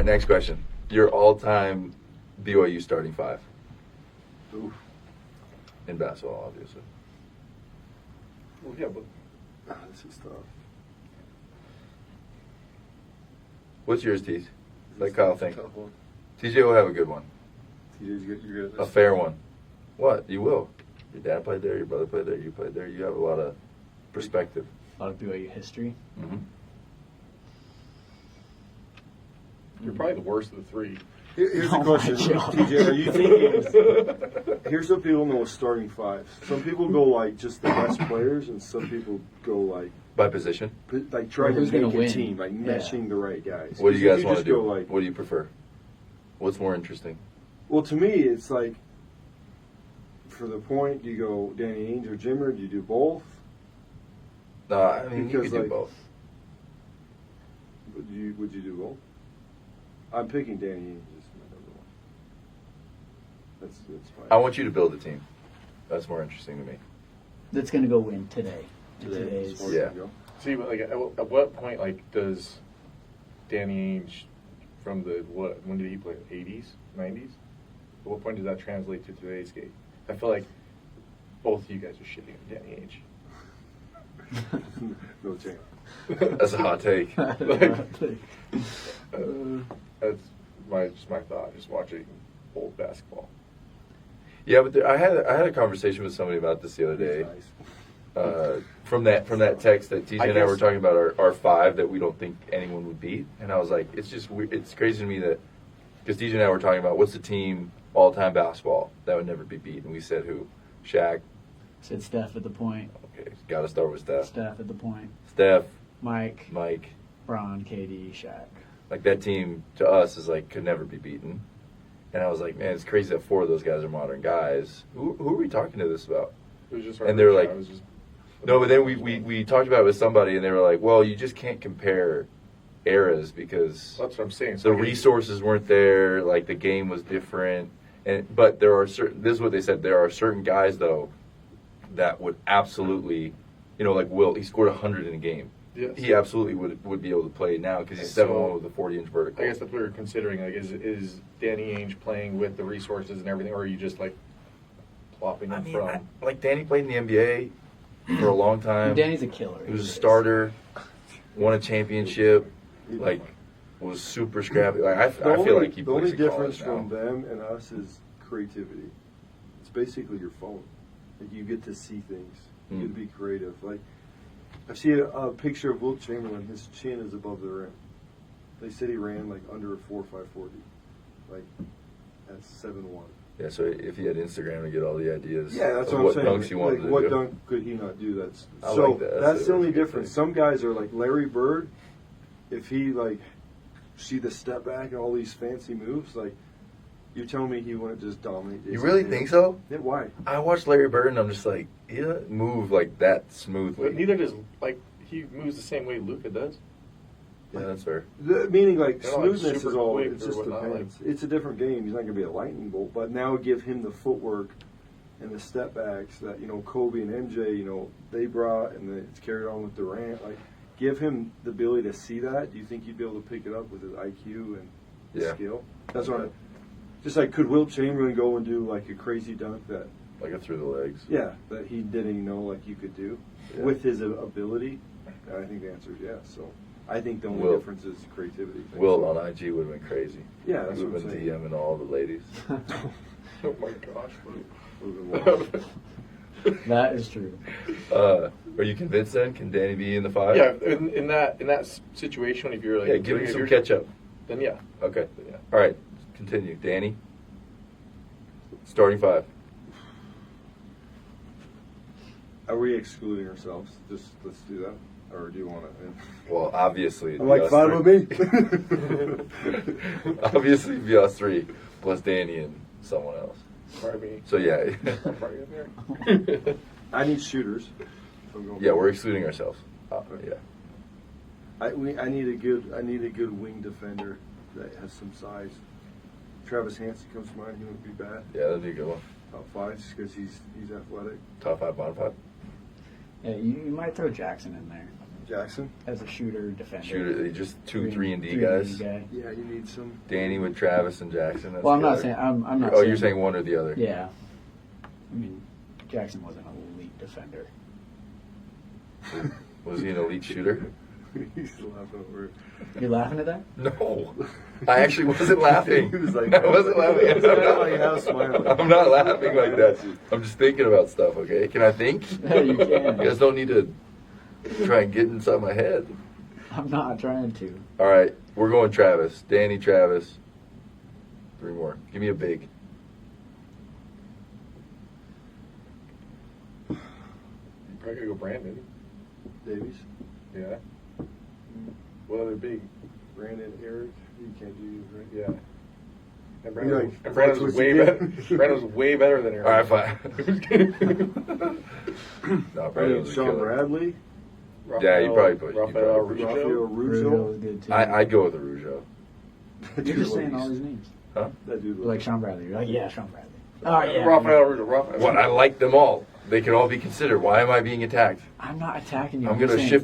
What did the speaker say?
right, next question. Your all-time BYU starting five. Oof. In basketball, obviously. Well, yeah, but This is tough. What's yours, Tease? Let Kyle think. Tough one. TJ will have a good one. TJ's good. You're good at A this. fair one. What? You will. Your dad played there, your brother played there, you played there. You have a lot of perspective. A lot of BYU history. Mm-hmm. you're probably the worst of the three. Here's the Oh, question, my God. TJ. Are you thinking? Here's what people know with starting five. Some people go like just the best players, and some people go like By position. trying Who's to gonna make a win? team, like Yeah. meshing the right guys. What do you 'Cause guys if want to just do? go like, What do you prefer? What's more interesting? well, to me, it's like for the point, do you go Danny Ainge or Jimmer? Do you do both? I mean, you Because, could do like, both. Would you do both? I'm picking Danny Ainge as my number one. That's fine. I want you to build a team. That's more interesting to me. That's going to go win today. Today, Today's. as far as Yeah. you go. See, but like, at what point, like, does Danny Ainge from the when did he play? 80s, 90s? At what point does that translate to today's game? I feel like both of you guys are shitting on Danny Ainge. No chance. That's a hot take. That's just my thought. Just watching old basketball. Yeah, but I had a conversation with somebody about this the other day. Nice. From that text that TJ and I were guess- talking about our five that we don't think anyone would beat, and I was like, it's just weird. It's crazy to me that because TJ and I were talking about what's the team all-time basketball that would never be beat, and we said who? Shaq. Said Steph at the point. Okay, got to start with Steph. Steph at the point. Steph, Mike, Mike, Bron, KD, Shaq. like that team to us is like could never be beaten. And I was like, man, it's crazy that four of those guys are modern guys. Who are we talking to this about? It was just And they were like- I was just, No, but then we talked about it with somebody, and they were like, well, you just can't compare eras because that's what I'm saying. the resources weren't there, like the game was different. But there are certain, this is what they said, there are certain guys, though, that would absolutely, like Wilt, he scored 100 in a game. Yes. He absolutely would be able to play now because he's So, 7'1" with a 40-inch vertical. I guess that's what we were considering. Like, is Danny Ainge playing with the resources and everything, or are you just like plopping him from? Like Danny played in the NBA for a long time. Danny's a killer. He was a starter, won a championship, like was super scrappy. Like I feel like he the only plays in difference college from now. them and us is creativity. It's basically your phone. Like you get to see things. You get to be creative. Like I see a picture of Wilt Chamberlain. His chin is above the rim. They said he ran like under a 4.540, like at 7'1". Yeah, so if he had Instagram to get all the ideas Yeah, that's of what I'm saying. dunks he wanted Like, to what do. dunk could he not do? That's I so. like that. That's the only a good difference. thing. Some guys are like Larry Bird. If he like see the step back and all these fancy moves, like you tell me he wouldn't just dominate. You really think so? Yeah. Why? I watched Larry Bird and I'm just like, he doesn't move like that smoothly. But neither does he moves the same way Luka does. Yeah, that's fair. Meaning like They're not, like, smoothness super is all. quick It or just whatnot, depends. It's a different game. He's not going to be a lightning bolt, but now give him the footwork and the step backs that Kobe and MJ they brought, and it's carried on with Durant. Like give him the ability to see that. Do you think he'd be able to pick it up with his IQ and his skill? That's what. Just like could Wilt Chamberlain go and do like a crazy dunk that? Like a through the legs. Yeah, that he didn't know like you could do with his ability. I think the answer is yes. So. I think the only difference is creativity. Will on IG would have been crazy. Yeah, that's he what would I'm have been saying. DMing all the ladies. Oh my gosh! That is true. Are you convinced then? Can Danny be in the five? Yeah, in that situation, if you're like, Yeah, give him if some you're- catch up. Then yeah. Okay. Then yeah. All right. Continue. Danny. Starting five. Are we excluding ourselves? Just let's do that, or do you want to? Well, obviously. I'm like us fine three. with me. Obviously, it'd be us three plus Danny and someone else. Probably me. So yeah, Probably in there. I need shooters. I'm going yeah, we're excluding ourselves. Yeah. I need a good wing defender that has some size. Travis Hansen comes to mind. He wouldn't be bad. Yeah, that'd be a good one. Top five, just because he's athletic. Top five, bottom five. Yeah, you might throw Jackson in there. Jackson. as a shooter, defender. Shooter, just 2, 3 and D 3 guys. guy. Yeah, you need some. Danny with Travis and Jackson. That's Well, I'm not killer. saying I'm not. Oh, you're saying one or the other. Yeah. I mean, Jackson was an elite defender. Was he an elite shooter? He's laughing over it. You're laughing at that? No, I actually wasn't laughing. He was like, I wasn't laughing. He's like half smiling. I'm not laughing like that. I'm just thinking about stuff. Okay, can I think? Yeah, you can. You guys don't need to try and get inside my head. I'm not trying to. All right, we're going Travis, Danny, Travis. 3 more. Give me a big. You probably gotta go Brandon. Davies, Yeah. What other big? Brandon, Eric. You can't do right. Yeah. And You're Brandon, like, and Brandon was what's way he better. getting? Brandon was way better than Eric. All right, fine. No, I Brandon mean, was a Sean killer. Bradley, Yeah, you probably put- you Rafael probably put- Rafael Rujo. Rizzo Rujo. was good too. I'd go with Arujo. That You're dude just saying was- all these names. Huh? That dude was Like Sean Bradley. You're like, yeah, Sean Bradley. Oh yeah. Rafael Rujo. Rafael. What? I like them all. They can all be considered. Why am I being attacked? I'm not attacking you. I'm just gonna saying- shift